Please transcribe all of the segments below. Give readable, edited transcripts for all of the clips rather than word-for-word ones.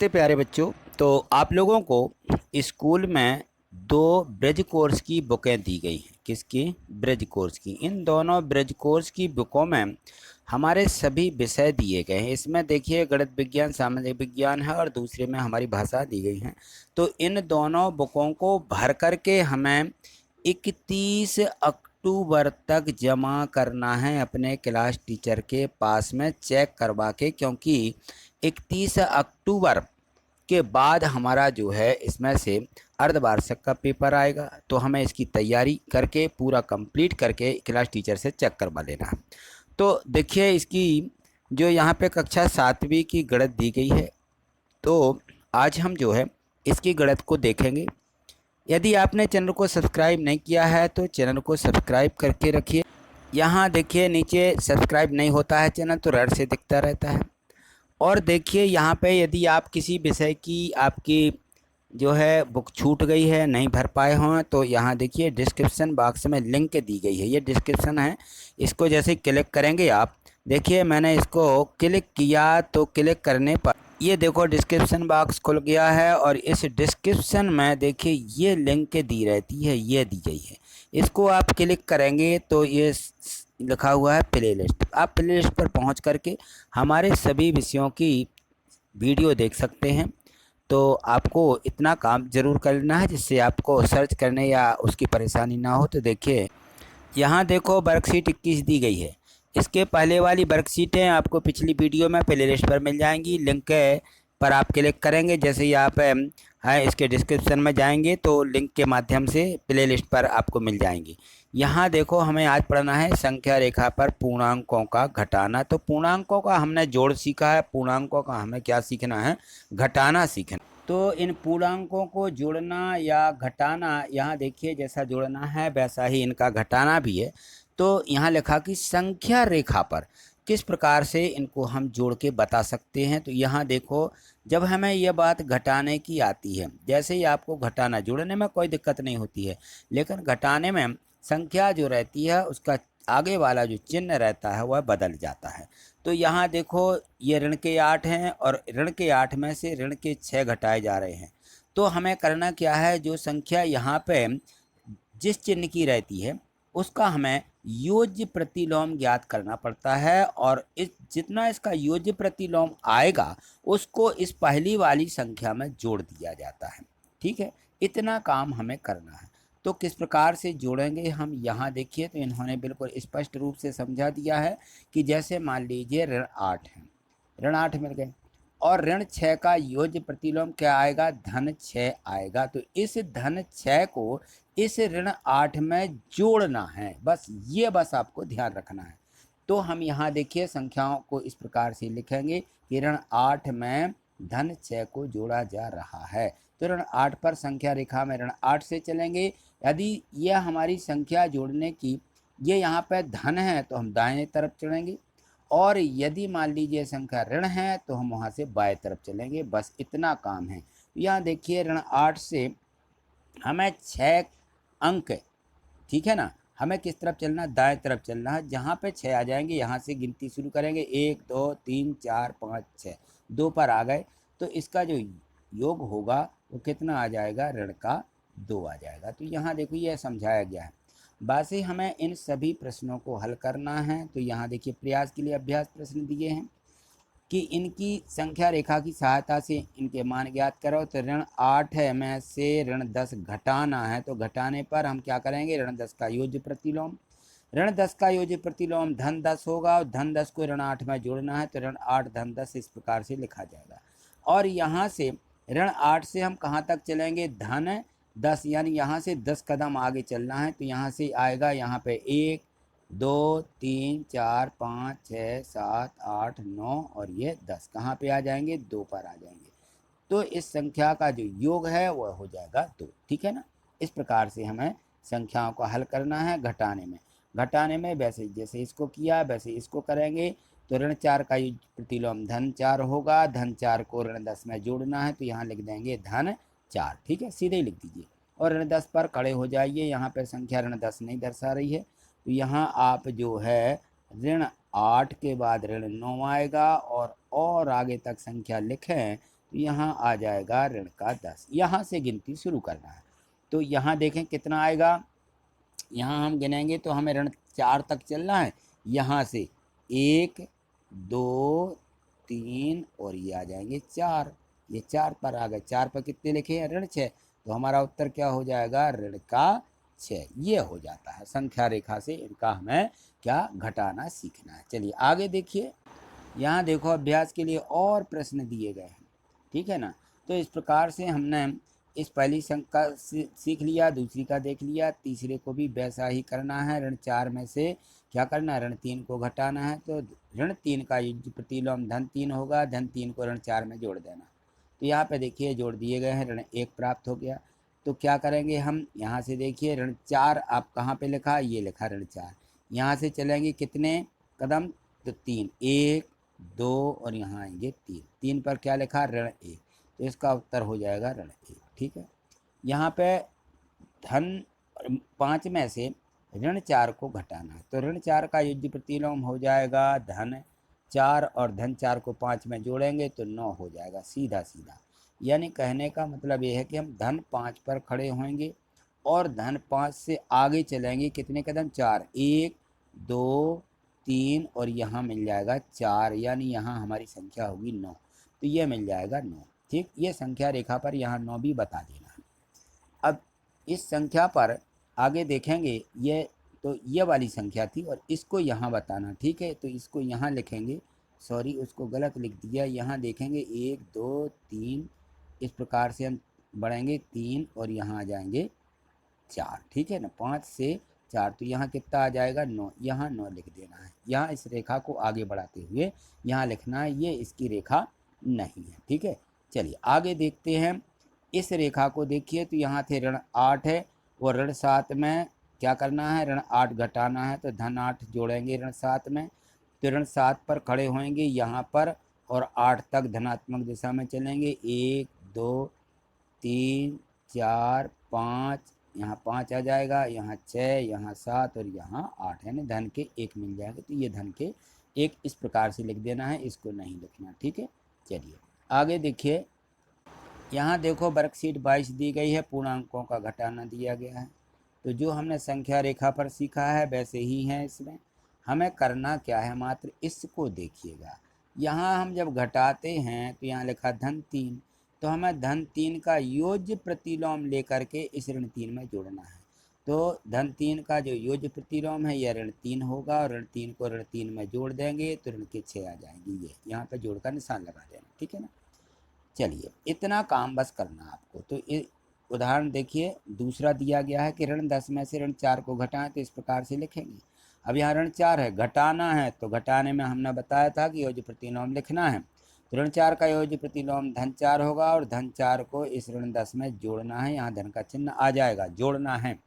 नमस्ते प्यारे बच्चों। तो आप लोगों को स्कूल में दो ब्रिज कोर्स की बुकें दी गई हैं। किसकी? ब्रिज कोर्स की। इन दोनों ब्रिज कोर्स की बुकों में हमारे सभी विषय दिए गए हैं। इसमें देखिए गणित विज्ञान, सामाजिक विज्ञान है और दूसरे में हमारी भाषा दी गई है। तो इन दोनों बुकों को भर करके हमें 31 अक्टूबर तक जमा करना है अपने क्लास टीचर के पास में चेक करवा के, क्योंकि 31 अक्टूबर के बाद हमारा जो है इसमें से अर्धवार्षिक का पेपर आएगा। तो हमें इसकी तैयारी करके पूरा कंप्लीट करके क्लास टीचर से चेक करवा लेना है। तो देखिए इसकी जो यहाँ पे कक्षा 7वीं की गणित दी गई है। तो आज हम जो है इसकी गणित को देखेंगे। यदि आपने चैनल को सब्सक्राइब नहीं किया है तो चैनल को सब्सक्राइब करके रखिए। यहाँ देखिए नीचे सब्सक्राइब नहीं होता है चैनल तो रेड से दिखता रहता है। और देखिए यहाँ पे यदि आप किसी विषय की आपकी जो है बुक छूट गई है, नहीं भर पाए हों, तो यहाँ देखिए डिस्क्रिप्शन बॉक्स में लिंक दी गई है। ये डिस्क्रिप्शन है, इसको जैसे क्लिक करेंगे आप, देखिए मैंने इसको क्लिक किया तो क्लिक करने पर ये देखो डिस्क्रिप्शन बॉक्स खुल गया है। और इस डिस्क्रिप्शन में देखिए ये लिंक दी रहती है, ये दी गई है। इसको आप क्लिक करेंगे तो ये लिखा हुआ है प्ले लिस्ट। आप प्ले लिस्ट पर पहुँच करके हमारे सभी विषयों की वीडियो देख सकते हैं। तो आपको इतना काम ज़रूर करना है जिससे आपको सर्च करने या उसकी परेशानी ना हो। तो देखिए यहाँ देखो वर्कशीट 21 दी गई है। इसके पहले वाली वर्कशीटें आपको पिछली वीडियो में प्ले लिस्ट पर मिल जाएंगी। लिंक पर आप क्लिक करेंगे, जैसे ही आप है इसके डिस्क्रिप्शन में जाएंगे तो लिंक के माध्यम से प्ले लिस्ट पर आपको मिल जाएंगी। यहाँ देखो हमें आज पढ़ना है संख्या रेखा पर पूर्णांकों का घटाना। तो पूर्णांकों का हमने जोड़ सीखा है, पूर्णांकों का हमें क्या सीखना है? घटाना सीखना। तो इन पूर्णांकों को जोड़ना या घटाना, यहाँ देखिए जैसा जोड़ना है वैसा ही इनका घटाना भी है। तो यहाँ लिखा कि संख्या रेखा पर किस प्रकार से इनको हम जोड़ के बता सकते हैं। तो यहाँ देखो जब हमें यह बात घटाने की आती है, जैसे ही आपको घटाना, जोड़ने में कोई दिक्कत नहीं होती है, लेकिन घटाने में संख्या जो रहती है उसका आगे वाला जो चिन्ह रहता है वह बदल जाता है। तो यहाँ देखो ये ऋण के 8 हैं और ऋण के 8 में से ऋण के 6 घटाए जा रहे हैं। तो हमें करना क्या है, जो संख्या यहाँ पे जिस चिन्ह की रहती है उसका हमें योज्य प्रतिलोम ज्ञात करना पड़ता है। और इस जितना इसका योज्य प्रतिलोम आएगा उसको इस पहली वाली संख्या में जोड़ दिया जाता है। ठीक है, इतना काम हमें करना है। तो किस प्रकार से जोड़ेंगे हम, यहाँ देखिए तो इन्होंने बिल्कुल स्पष्ट रूप से समझा दिया है कि जैसे मान लीजिए ऋण 8 है, ऋण 8 मिल गए और ऋण 6 का योज्य प्रतिलोम क्या आएगा? धन 6 आएगा। तो इस धन 6 को इस ऋण 8 में जोड़ना है, बस आपको ध्यान रखना है। तो हम यहाँ देखिए संख्याओं को इस प्रकार से लिखेंगे कि ऋण 8 में धन 6 को जोड़ा जा रहा है। तो ऋण 8 पर संख्या रेखा में ऋण 8 से चलेंगे। यदि यह हमारी संख्या जोड़ने की ये यहाँ पे धन है तो हम दाहिने तरफ चलेंगे, और यदि मान लीजिए संख्या ऋण है तो हम वहाँ से बाएं तरफ चलेंगे। बस इतना काम है। यहाँ देखिए ऋण 8 से हमें 6 अंक, ठीक है ना, हमें किस तरफ चलना? दाएं तरफ चलना है। जहाँ पे 6 आ जाएंगे यहाँ से गिनती शुरू करेंगे, 1 2 3 4 5 6, 2 पर आ गए तो इसका जो योग होगा वो कितना आ जाएगा? ऋण का 2 आ जाएगा। तो यहाँ देखो यह समझाया गया है। बस ही हमें इन सभी प्रश्नों को हल करना है। तो यहाँ देखिए प्रयास के लिए अभ्यास प्रश्न दिए हैं कि इनकी संख्या रेखा की सहायता से इनके मान ज्ञात करो। तो ऋण 8 है में से ऋण 10 घटाना है, तो घटाने पर हम क्या करेंगे? ऋण 10 का योज्य प्रतिलोम। ऋण 10 का योज्य प्रतिलोम धन 10 होगा और धन 10 को ऋण 8 में जोड़ना है, तो ऋण 8 धन 10 इस प्रकार से लिखा जाएगा। और यहाँ से ऋण 8 से हम कहाँ तक चलेंगे? धन 10, यानी यहाँ से 10 कदम आगे चलना है। तो यहाँ से आएगा यहाँ पे 1 2 3 4 5 6 7 8 9 और ये 10 कहाँ पे आ जाएंगे? 2 पर आ जाएंगे। तो इस संख्या का जो योग है वह हो जाएगा 2। ठीक है ना। इस प्रकार से हमें संख्याओं को हल करना है घटाने में वैसे जैसे इसको किया वैसे इसको करेंगे। तो ऋण 4 का प्रतिलोम धन 4 होगा, धन 4 को ऋण 10 में जोड़ना है, तो यहाँ लिख देंगे धन 4। ठीक है, सीधे ही लिख दीजिए और ऋण 10 पर खड़े हो जाइए। यहाँ पर संख्या ऋण 10 नहीं दर्शा रही है, तो यहाँ आप जो है ऋण 8 के बाद ऋण 9 आएगा और आगे तक संख्या लिखें तो यहाँ आ जाएगा ऋण का 10। यहाँ से गिनती शुरू करना है। तो यहाँ देखें कितना आएगा, यहाँ हम गिनेंगे तो हमें ऋण 4 तक चलना है। यहाँ से 1 2 3 और ये आ जाएंगे 4, ये 4 पर आ गए। 4 पर कितने लिखे हैं, ऋण 6। तो हमारा उत्तर क्या हो जाएगा, ऋण का 6। ये हो जाता है। संख्या रेखा से इनका हमें क्या घटाना सीखना है। चलिए आगे देखिए, यहाँ देखो अभ्यास के लिए और प्रश्न दिए गए हैं, ठीक है ना। तो इस प्रकार से हमने इस पहली संख्या सीख लिया, दूसरी का देख लिया, तीसरे को भी वैसा ही करना है। ऋण 4 में से क्या करना है, ऋण 3 को घटाना है। तो ऋण 3 का युज्य प्रतिलोम धन 3 होगा, धन 3 को ऋण 4 में जोड़ देना। तो यहाँ पे देखिए जोड़ दिए गए हैं, ऋण 1 प्राप्त हो गया। तो क्या करेंगे हम, यहाँ से देखिए ऋण 4 आप कहाँ पे लिखा, ये लिखा ऋण 4। यहाँ से चलेंगे कितने कदम, तो 3, 1 2 और यहाँ आएंगे 3। 3 पर क्या लिखा, ऋण 1। तो इसका उत्तर हो जाएगा ऋण 1, ठीक है। यहाँ पे धन 5 में से ऋण 4 को घटाना है। तो ऋण 4 का युज्य प्रतिलोम हो जाएगा धन 4, और धन 4 को 5 में जोड़ेंगे तो 9 हो जाएगा, सीधा सीधा। यानी कहने का मतलब ये है कि हम धन 5 पर खड़े होंगे और धन 5 से आगे चलेंगे कितने कदम, 4, 1 2 3 और यहाँ मिल जाएगा 4, यानी यहाँ हमारी संख्या होगी 9। तो ये मिल जाएगा 9, ठीक। ये संख्या रेखा पर यहाँ 9 भी बता देना है। अब इस संख्या पर आगे देखेंगे, ये तो ये वाली संख्या थी और इसको यहाँ बताना, ठीक है। तो इसको यहाँ लिखेंगे, सॉरी उसको गलत लिख दिया। यहाँ देखेंगे 1 2 3, इस प्रकार से हम बढ़ेंगे 3 और यहाँ आ जाएंगे 4, ठीक है ना। 5 से 4, तो यहाँ कितना आ जाएगा 9, यहाँ 9 लिख देना है। यहाँ इस रेखा को आगे बढ़ाते हुए यहाँ लिखना है, ये इसकी रेखा नहीं है, ठीक है। चलिए आगे देखते हैं। इस रेखा को देखिए, तो यहाँ थे ऋण 8 है और ऋण 7 में क्या करना है, ऋण 8 घटाना है। तो धन 8 जोड़ेंगे ऋण 7 में। तो ऋण 7 पर खड़े होएंगे यहाँ पर और 8 तक धनात्मक दिशा में चलेंगे। 1 2 3 4 5, यहाँ 5 आ जाएगा, यहाँ 6, यहाँ 7 और यहाँ 8, यानी धन के 1 मिल जाएगा। तो ये धन के 1 इस प्रकार से लिख देना है, इसको नहीं लिखना, ठीक है। चलिए आगे देखिए, यहाँ देखो वर्कशीट 22 दी गई है, पूर्णांकों का घटाना दिया गया है। तो जो हमने संख्या रेखा पर सीखा है वैसे ही है इसमें। हमें करना क्या है, मात्र इसको देखिएगा। यहाँ हम जब घटाते हैं तो यहाँ लिखा धन 3, तो हमें धन 3 का योज्य प्रतिलोम लेकर के इस ऋण 3 में जोड़ना है। तो धन 3 का जो योज्य प्रतिलोम है यह ऋण 3 होगा, और ऋण 3 को ऋण 3 में जोड़ देंगे तो ऋण के 6 आ जाएंगे। ये यहाँ पर जोड़ का निशान लगा देना, ठीक है ना। चलिए इतना काम बस करना आपको। तो ये उदाहरण देखिए, दूसरा दिया गया है कि ऋण 10 में से ऋण 4 को घटाएं, तो इस प्रकार से लिखेंगे। अब यहाँ ऋण 4 है, घटाना है, तो घटाने में हमने बताया था कि योज्य प्रतिलोम लिखना है। तो ऋण 4 का योज्य प्रतिलोम धन 4 होगा और धन 4 को इस ऋण 10 में जोड़ना है। यहाँ धन का चिन्ह आ जाएगा, जोड़ना है।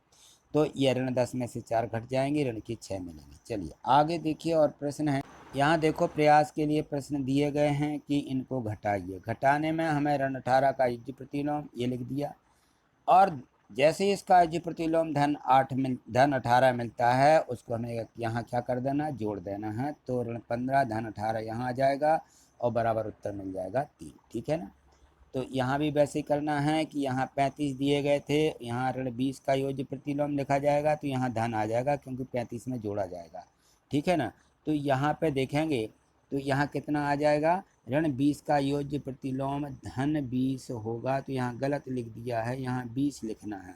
तो ये ऋण 10 में से 4 घट जाएंगे, ऋण के 6 मिलेंगे। चलिए आगे देखिए और प्रश्न है। यहाँ देखो प्रयास के लिए प्रश्न दिए गए हैं कि इनको घटाइए। घटाने में हमें ऋण 18 का युज्य प्रतिलोम ये लिख दिया, और जैसे ही इसका युज्य प्रतिलोम धन 18 मिलता है, उसको हमें यहाँ क्या कर देना, जोड़ देना है। तो ऋण 15 धन 18 यहाँ आ जाएगा और बराबर उत्तर मिल जाएगा 3, ठीक है ना। तो यहाँ भी वैसे ही करना है कि यहाँ 35 दिए गए थे, यहाँ ऋण 20 का योज्य प्रतिलोम लिखा जाएगा, तो यहाँ धन आ जाएगा क्योंकि 35 में जोड़ा जाएगा, ठीक है ना। तो यहाँ पे देखेंगे तो यहाँ कितना आ जाएगा, ऋण 20 का योज्य प्रतिलोम धन 20 होगा। तो यहाँ गलत लिख दिया है, यहाँ 20 लिखना है।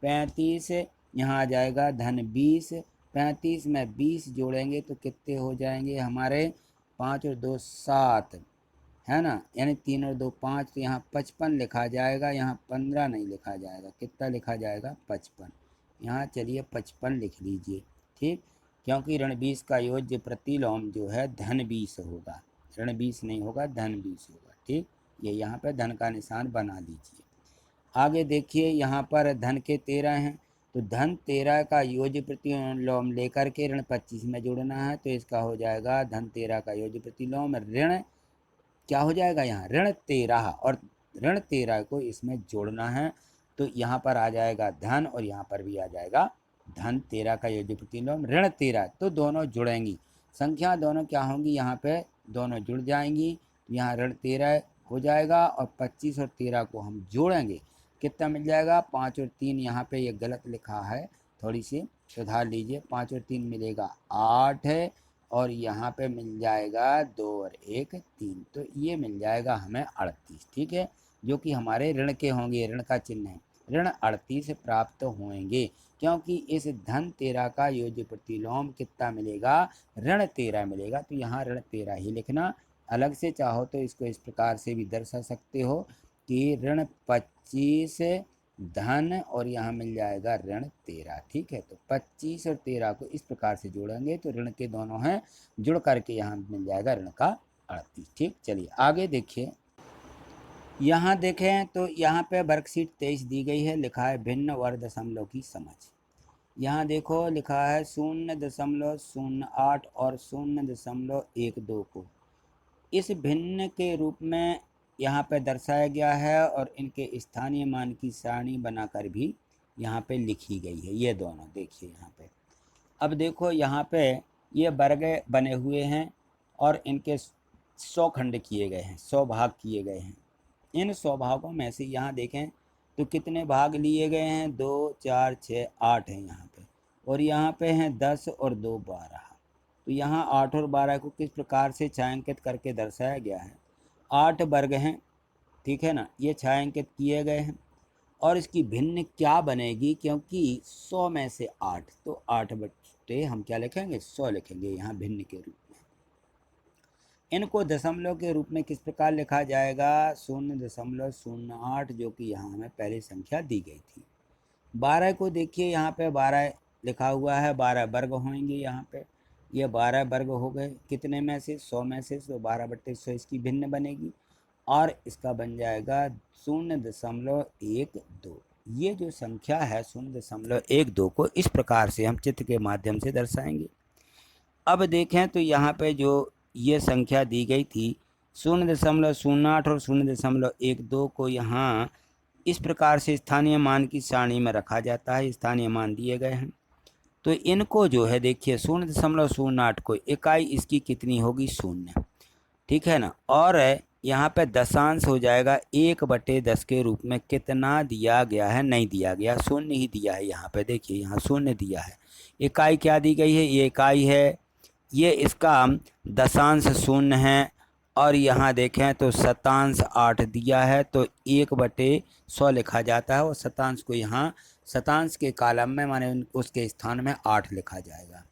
35 यहाँ आ जाएगा धन 20, 35 में 20 जोड़ेंगे तो कितने हो जाएंगे हमारे, 5 और 2 7, है ना, यानी 3 और 2 5। तो यहाँ 55 लिखा जाएगा, यहाँ 15 नहीं लिखा जाएगा, कितना लिखा जाएगा 55। यहाँ चलिए 55 लिख लीजिए, ठीक। क्योंकि ऋण 20 का योज्य प्रतिलोम जो है धन 20 होगा, ऋण 20 नहीं होगा, धन 20 होगा, ठीक। ये यहाँ पर धन का निशान बना लीजिए। आगे देखिए, यहाँ पर धन के 13 हैं, तो धन 13 का योज्य प्रतिलोम लेकर के ऋण 25 में जोड़ना है। तो इसका हो जाएगा धन 13 का योज्य प्रतिलोम ऋण क्या हो जाएगा, यहाँ ऋण 13, और ऋण 13 को इसमें जोड़ना है। तो यहाँ पर आ जाएगा धन और यहाँ पर भी आ जाएगा धन 13 का योज्य प्रतिलोम ऋण 13। तो दोनों जुड़ेंगी, संख्या दोनों क्या होंगी, यहाँ पे दोनों जुड़ जाएंगी। यहाँ ऋण 13 हो जाएगा, और 25 और 13 को हम जोड़ेंगे, कितना मिल जाएगा? 5 और 3, यहाँ पे ये गलत लिखा है, थोड़ी सी सुधार लीजिए। 5 और 3 मिलेगा 8 है, और यहाँ पे मिल जाएगा 2 और 1 3, तो ये मिल जाएगा हमें 38, ठीक है, जो कि हमारे ऋण के होंगे, ऋण का चिन्ह है। ऋण 38 प्राप्त होंगे, क्योंकि इस धन 13 का योज्य प्रतिलोम कितना मिलेगा? ऋण 13 मिलेगा। तो यहाँ ऋण 13 ही लिखना। अलग से चाहो तो इसको इस प्रकार से भी दर्शा सकते हो कि ऋण 25 धन, और यहाँ मिल जाएगा ऋण 13, ठीक है। तो 25 और 13 को इस प्रकार से जोड़ेंगे तो ऋण के दोनों हैं, जुड़ करके यहाँ मिल जाएगा ऋण का 38, ठीक। चलिए आगे देखिए, यहाँ देखें तो यहाँ पे वर्कशीट 23 दी गई है, लिखा है भिन्न वर्ग दशमलव की समझ। यहाँ देखो लिखा है 0.08 और 0.12 को इस भिन्न के रूप में यहाँ पे दर्शाया गया है, और इनके स्थानीय मान की सारणी बनाकर भी यहाँ पे लिखी गई है। ये दोनों देखिए यहाँ पे। अब देखो यहाँ पे ये वर्ग बने हुए हैं, और इनके 100 खंड किए गए हैं, 100 भाग किए गए हैं। इन 100 भागों में से यहाँ देखें तो कितने भाग लिए गए हैं? 2 4 6 8 हैं यहाँ पे, और यहाँ पे हैं 10 और 2 12। तो यहाँ 8 और 12 को किस प्रकार से छायांकित करके दर्शाया गया है? 8 वर्ग हैं, ठीक है ना, ये छायांकित किए गए हैं। और इसकी भिन्न क्या बनेगी? क्योंकि 100 में से 8, तो 8 बटे हम क्या लिखेंगे? 100 लिखेंगे यहाँ भिन्न के रूप में। इनको दशमलव के रूप में किस प्रकार लिखा जाएगा? 0.08, जो कि यहाँ हमें पहली संख्या दी गई थी। 12 को देखिए, यहाँ पे 12 लिखा हुआ है, 12 वर्ग होंगे यहाँ पे, ये 12 वर्ग हो गए, कितने में से? 100 में से, तो 12/100 इसकी भिन्न बनेगी, और इसका बन जाएगा 0.12। ये जो संख्या है 0.12 को इस प्रकार से हम चित्र के माध्यम से दर्शाएंगे। अब देखें तो यहाँ पे जो ये संख्या दी गई थी 0.08 और 0.12 को यहाँ इस प्रकार से स्थानीय मान की सारणी में रखा जाता है, स्थानीय मान दिए गए हैं। तो इनको जो है देखिए 0.08 को इकाई इसकी कितनी होगी? 0, ठीक है ना। और यहाँ पे दशांश हो जाएगा 1/10 के रूप में। कितना दिया गया है? नहीं दिया गया, 0 ही दिया है। यहाँ पे देखिए, यहाँ 0 दिया है। इकाई क्या दी गई है? ये इकाई है, ये इसका दशांश 0 है, और यहाँ देखें तो शतांश 8 दिया है, तो 1/100 लिखा जाता है, और शतांश को यहाँ शतांश के कॉलम में माने उसके स्थान में 8 लिखा जाएगा।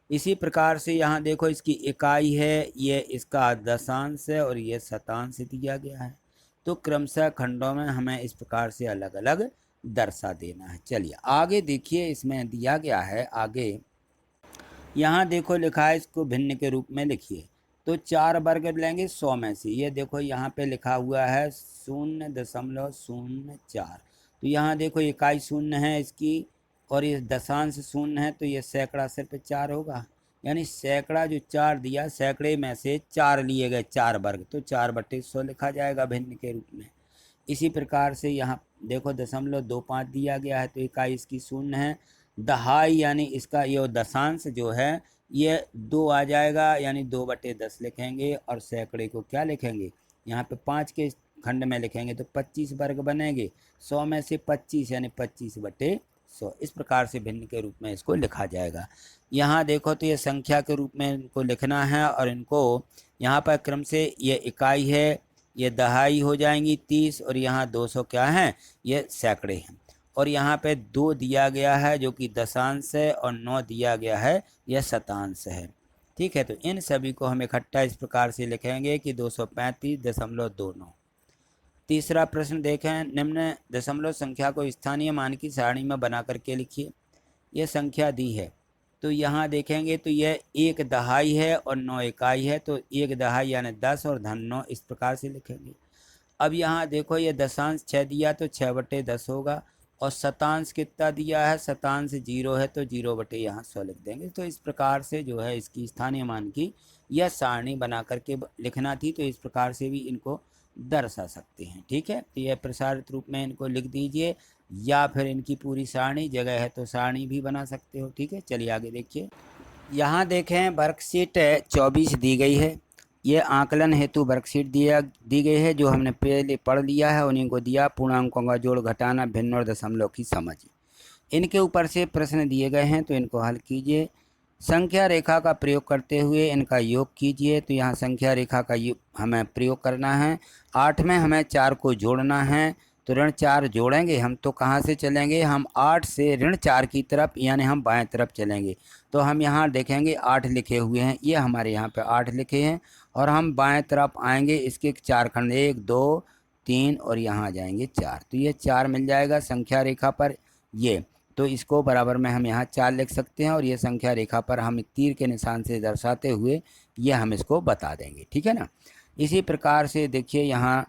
इसी प्रकार से यहाँ देखो इसकी इकाई है, ये इसका दशांश है, और ये शतांश दिया गया है। तो क्रमशः खंडों में हमें इस प्रकार से अलग अलग दर्शा देना है। चलिए आगे देखिए, इसमें दिया गया है आगे, यहाँ देखो लिखा है, इसको भिन्न के रूप में लिखिए। तो 4 वर्ग लेंगे 100 में से, ये देखो यहाँ पे लिखा हुआ है 0.04। तो यहाँ देखो इकाई 0 है इसकी, और ये दशांश 0 है, तो ये सैकड़ा सिर्फ 4 होगा। यानी सैकड़ा जो 4 दिया, सैकड़े में से 4 लिए गए, 4 वर्ग, तो 4/100 लिखा जाएगा भिन्न के रूप में। इसी प्रकार से यहाँ देखो 0.25 दिया गया है, तो इकाई इसकी 0 है। दहाई यानी इसका ये दशांश जो है ये 2 आ जाएगा, यानी 2/10 लिखेंगे, और सैकड़े को क्या लिखेंगे? यहाँ पे 5 के खंड में लिखेंगे, तो 25 वर्ग बनेंगे। 100 में से 25 यानी 25/100। इस प्रकार से भिन्न के रूप में इसको लिखा जाएगा। यहाँ देखो तो ये संख्या के रूप में इनको लिखना है, और इनको यहाँ पर क्रम से ये इकाई है, ये दहाई हो जाएंगी 30, और यहाँ 200 क्या है? ये सैकड़े हैं। और यहाँ पे 2 दिया गया है जो कि दशांश है, और 9 दिया गया है, यह शतांश है, ठीक है। तो इन सभी को हम इकट्ठा इस प्रकार से लिखेंगे कि 235.29। तीसरा प्रश्न देखें, निम्न दशमलव संख्या को स्थानीय मान की सारणी में बना करके लिखिए। यह संख्या दी है, तो यहाँ देखेंगे तो यह 1 दहाई है और 9 इकाई है, तो 1 दहाई यानी 10 और धन 9 इस प्रकार से लिखेंगे। अब यहाँ देखो ये दशांश 6 दिया, तो 6/10 होगा, और शतांश कितना दिया है? शतांश 0 है, तो 0/, यहाँ 100 लिख देंगे। तो इस प्रकार से जो है इसकी स्थानीय मान की यह सारणी बना करके लिखना थी, तो इस प्रकार से भी इनको दर्शा सकते हैं, ठीक है। तो यह प्रसारित रूप में इनको लिख दीजिए, या फिर इनकी पूरी सारणी जगह है तो सारणी भी बना सकते हो, ठीक है। चलिए आगे देखिए, यहाँ देखें वर्कशीट 24 दी गई है। ये आकलन हेतु वर्कशीट दी गई है, जो हमने पहले पढ़ लिया है उन्हीं को दिया। पूर्णांकों का जोड़ घटाना, भिन्न और दशमलव की समझ। इनके ऊपर से प्रश्न दिए गए हैं तो इनको हल कीजिए। संख्या रेखा का प्रयोग करते हुए इनका योग कीजिए। तो यहाँ संख्या रेखा का हमें प्रयोग करना है। 8 में हमें 4 को जोड़ना है, तो ऋण 4 जोड़ेंगे हम तो कहाँ से चलेंगे, हम 8 से ऋण 4 की तरफ, यानी हम बाएं तरफ चलेंगे। तो हम यहाँ देखेंगे 8 लिखे हुए हैं, ये हमारे यहाँ पे 8 लिखे हैं, और हम बाएं तरफ आएंगे, इसके 4 खंड 1 2 3 और यहाँ आ जाएंगे 4। तो ये 4 मिल जाएगा संख्या रेखा पर ये। तो इसको बराबर में हम यहाँ 4 लिख सकते हैं, और ये संख्या रेखा पर हम तीर के निशान से दर्शाते हुए ये हम इसको बता देंगे, ठीक है ना। इसी प्रकार से देखिए यहाँ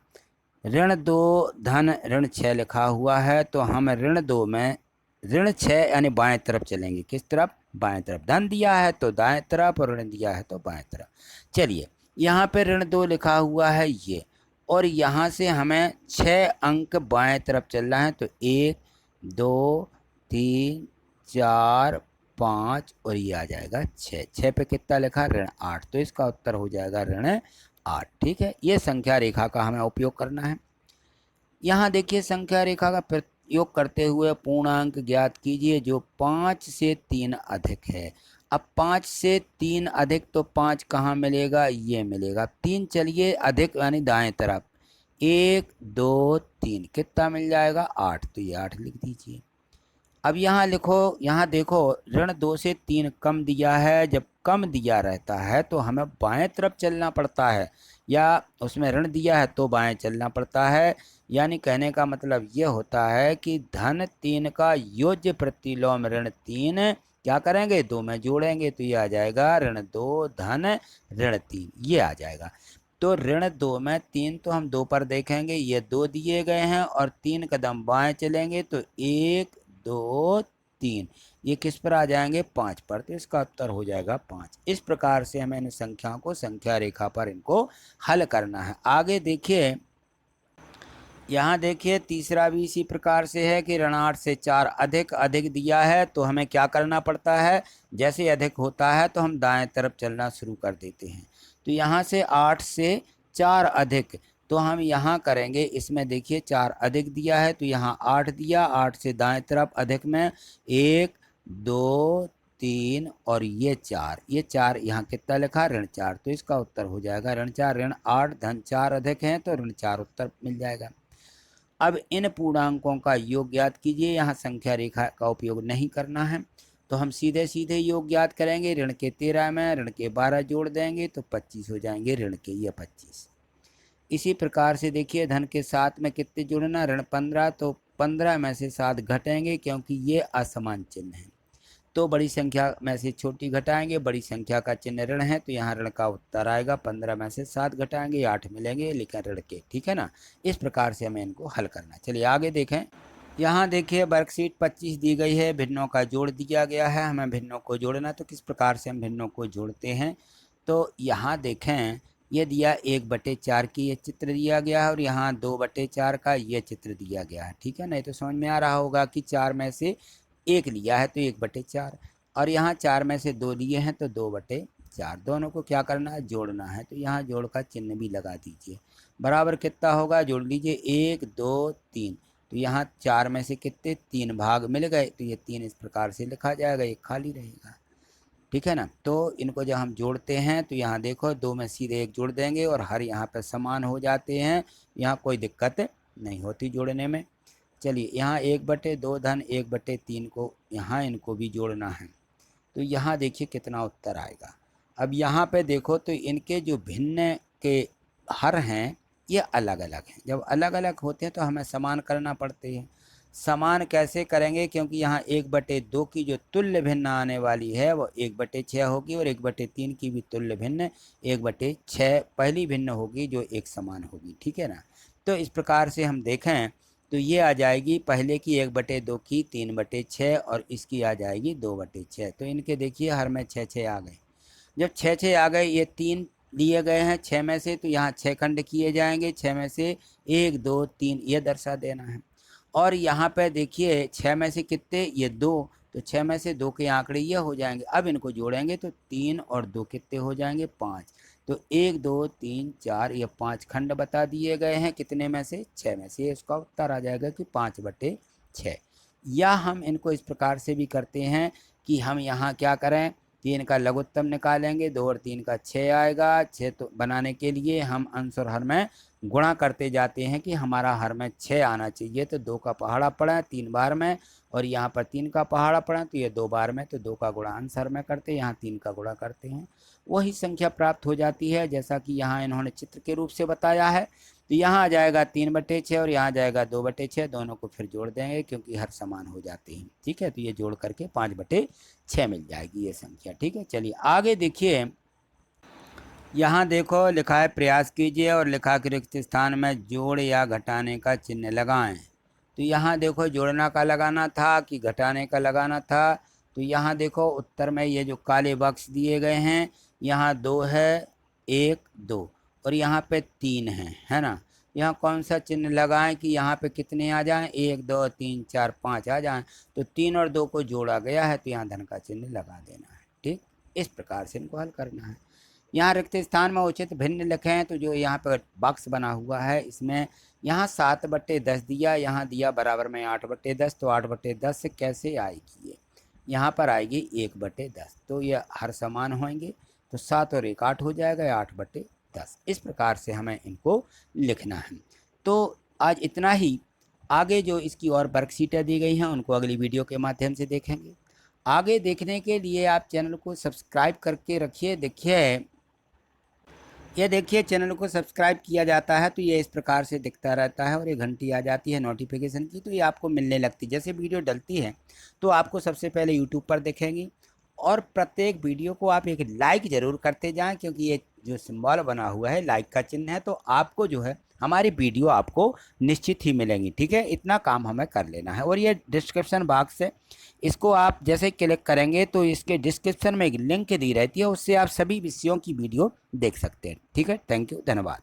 ऋण 2 धन ऋण 6 लिखा हुआ है, तो हम ऋण 2 में ऋण 6 यानी बाएं तरफ चलेंगे। किस तरफ, बाएं तरफ। धन दिया है तो दाएं तरफ, और ऋण दिया है तो बाएं तरफ। चलिए यहाँ पे ऋण 2 लिखा हुआ है ये, और यहाँ से हमें 6 अंक बाएं तरफ चलना है। तो 1 2 3 4 5 और ये आ जाएगा 6। 6 पे कितना लिखा, ऋण 8, तो इसका उत्तर हो जाएगा ऋण 8। ठीक है, ये संख्या रेखा का हमें उपयोग करना है। यहाँ देखिए संख्या रेखा का प्रयोग करते हुए पूर्णांक ज्ञात कीजिए जो 5 से 3 अधिक है। अब 5 से 3 अधिक, तो 5 कहाँ मिलेगा, ये मिलेगा। 3 चलिए अधिक यानी दाएं तरफ, 1 2 3 कितना मिल जाएगा, 8, तो ये 8 लिख दीजिए। अब यहाँ लिखो, यहाँ देखो ऋण 2 से 3 कम दिया है। जब कम दिया रहता है तो हमें बाएं तरफ चलना पड़ता है, या उसमें ऋण दिया है तो बाएं चलना पड़ता है। यानी कहने का मतलब ये होता है कि धन 3 का योज्य प्रतिलोम ऋण 3 क्या करेंगे, 2 में जोड़ेंगे, तो ये आ जाएगा ऋण 2 धन ऋण 3, ये आ जाएगा। तो ऋण 2 में 3 तो हम 2 पर देखेंगे, ये 2 दिए गए हैं, और 3 कदम बाएं चलेंगे तो 1 2 3, ये किस पर आ जाएंगे, 5 पर, तो इसका उत्तर हो जाएगा 5। इस प्रकार से हमें इन संख्याओं को संख्या रेखा पर इनको हल करना है। आगे देखिए, यहाँ देखिए तीसरा भी इसी प्रकार से है कि ऋण 8 से 4 अधिक अधिक दिया है, तो हमें क्या करना पड़ता है, जैसे अधिक होता है तो हम दाएं तरफ चलना शुरू कर देते हैं। तो यहाँ से 8 से 4 अधिक, तो हम यहाँ करेंगे, इसमें देखिए 4 अधिक दिया है, तो यहाँ 8 दिया, 8 से दाएं तरफ अधिक में 1 2 3 और ये 4, ये 4 यहाँ कितना लिखा, ऋण 4, तो इसका उत्तर हो जाएगा ऋण 4। ऋण 8 धन 4 अधिक हैं, तो ऋण 4 उत्तर मिल जाएगा। अब इन पूर्णांकों का योग ज्ञात कीजिए। यहाँ संख्या रेखा का उपयोग नहीं करना है, तो हम सीधे सीधे योग ज्ञात करेंगे। ऋण के 13 में ऋण के 12 जोड़ देंगे तो 25 हो जाएंगे, ऋण के ये 25। इसी प्रकार से देखिए धन के 7 में कितने जोड़ना, ऋण 15, तो 15 में से 7 घटेंगे क्योंकि ये असमान चिन्ह है, तो बड़ी संख्या में से छोटी घटाएंगे, बड़ी संख्या का चिन्ह ऋण है, तो यहाँ ऋण का उत्तर आएगा। 15 में से 7 घटाएंगे, 8 मिलेंगे, लेकिन ऋण के, ठीक है ना। इस प्रकार से हमें इनको हल करना। चलिए आगे देखें। यहाँ देखिए वर्कशीट 25 दी गई है, भिन्नों का जोड़ दिया गया है, हमें भिन्नों को जोड़ना। तो किस प्रकार से हम भिन्नों को जोड़ते हैं, तो यहाँ देखें ये दिया 1/4 की ये चित्र दिया गया है, और यहाँ 2/4 का ये चित्र दिया गया है, ठीक है ना। तो समझ में आ रहा होगा कि 4 में से 1 लिया है तो 1/4, और यहाँ 4 में से 2 लिए हैं तो 2/4। दोनों को क्या करना है, जोड़ना है। तो यहाँ जोड़ का चिन्ह भी लगा दीजिए। बराबर कितना होगा, जोड़ लीजिए 1 2 3, तो यहाँ 4 में से कितने, 3 भाग मिल गए, तो ये 3 इस प्रकार से लिखा जाएगा, एक खाली रहेगा, ठीक है ना। तो इनको जब हम जोड़ते हैं तो यहाँ देखो 2 में सीधे 1 जोड़ देंगे, और हर यहाँ पर समान हो जाते हैं, यहाँ कोई दिक्कत नहीं होती जोड़ने में। चलिए यहाँ 1/2 धन 1/3 को यहाँ इनको भी जोड़ना है, तो यहाँ देखिए कितना उत्तर आएगा। अब यहाँ पे देखो तो इनके जो भिन्न के हर हैं ये अलग अलग हैं। जब अलग अलग होते हैं तो हमें समान करना पड़ते हैं। समान कैसे करेंगे, क्योंकि यहाँ 1/2 की जो तुल्य भिन्न आने वाली है वो 1/6 होगी, और 1/3 की भी तुल्य भिन्न 1/6 पहली भिन्न होगी जो एक समान होगी, ठीक है ना। तो इस प्रकार से हम देखें तो ये आ जाएगी पहले की 1/2 की 3/6, और इसकी आ जाएगी 2/6। तो इनके देखिए हर में 6 आ गए। जब 6 आ गए, ये 3 लिए गए हैं 6 में से, तो यहाँ 6 खंड किए जाएंगे, 6 में से 1 2 3 ये दर्शा देना है। और यहाँ पे देखिए 6 में से कितने, ये 2, तो 6 में से 2 के आंकड़े ये हो जाएंगे। अब इनको जोड़ेंगे तो 3 और 2 कितने हो जाएंगे, 5। तो 1 2 3 4 ये 5 खंड बता दिए गए हैं, कितने में से? 6 में से। ये इसका उत्तर आ जाएगा कि 5/6। या हम इनको इस प्रकार से भी करते हैं कि हम यहाँ क्या करें, 3 का लघुत्तम निकालेंगे, 2 और 3 का 6 आएगा। 6 तो बनाने के लिए हम अंश और हर में गुणा करते जाते हैं कि हमारा हर में 6 आना चाहिए। तो 2 का पहाड़ा पड़ा 3 बार में, और यहाँ पर 3 का पहाड़ा पड़ा तो ये 2 बार में, तो 2 का गुणा अंश हर में करते हैं, यहाँ 3 का गुणा करते हैं, वही संख्या प्राप्त हो जाती है जैसा कि यहाँ इन्होंने चित्र के रूप से बताया है। तो यहाँ आ जाएगा 3/6 और यहाँ जाएगा 2/6, दोनों को फिर जोड़ देंगे क्योंकि हर समान हो जाते हैं। ठीक है, तो ये जोड़ करके 5/6 मिल जाएगी ये संख्या। ठीक है, चलिए आगे देखिए। यहाँ देखो लिखा है प्रयास कीजिए और लिखा के रिक्त स्थान में जोड़ या घटाने का चिन्ह लगाएं। तो यहाँ देखो जोड़ना का लगाना था कि घटाने का लगाना था। तो यहाँ देखो उत्तर में ये जो काले बॉक्स दिए गए हैं, यहाँ 2 है, 1 2 और यहाँ पे 3 है ना। यहाँ कौन सा चिन्ह लगाएं कि यहाँ पे कितने आ जाएं? 1 2 3 4 5 आ जाएं। तो 3 और 2 को जोड़ा गया है तो यहाँ धन का चिन्ह लगा देना है। ठीक, इस प्रकार से इनको हल करना है। यहाँ रिक्त स्थान में उचित भिन्न लिखें। तो जो यहाँ पर बॉक्स बना हुआ है इसमें यहाँ 7/10 दिया, यहाँ दिया बराबर में 8/10। तो 8/10 से कैसे आएगी ये? यहाँ पर आएगी 1/10। तो ये हर समान होंगे, तो 7 और 1 8 हो जाएगा, 8/10। इस प्रकार से हमें इनको लिखना है। तो आज इतना ही। आगे जो इसकी और वर्कशीटें दी गई हैं उनको अगली वीडियो के माध्यम से देखेंगे। आगे देखने के लिए आप चैनल को सब्सक्राइब करके रखिए। देखिए चैनल को सब्सक्राइब किया जाता है तो ये इस प्रकार से दिखता रहता है और ये घंटी आ जाती है नोटिफिकेशन की, तो ये आपको मिलने लगती है। जैसे वीडियो डलती है तो आपको सबसे पहले यूट्यूब पर दिखेंगी, और प्रत्येक वीडियो को आप एक लाइक ज़रूर करते जाएं क्योंकि ये जो सिंबल बना हुआ है लाइक का चिन्ह है, तो आपको जो है हमारी वीडियो आपको निश्चित ही मिलेंगी। ठीक है, इतना काम हमें कर लेना है। और ये डिस्क्रिप्शन बॉक्स है, इसको आप जैसे क्लिक करेंगे तो इसके डिस्क्रिप्शन में एक लिंक दी रहती है, उससे आप सभी विषयों की वीडियो देख सकते हैं। ठीक है, थैंक यू, धन्यवाद।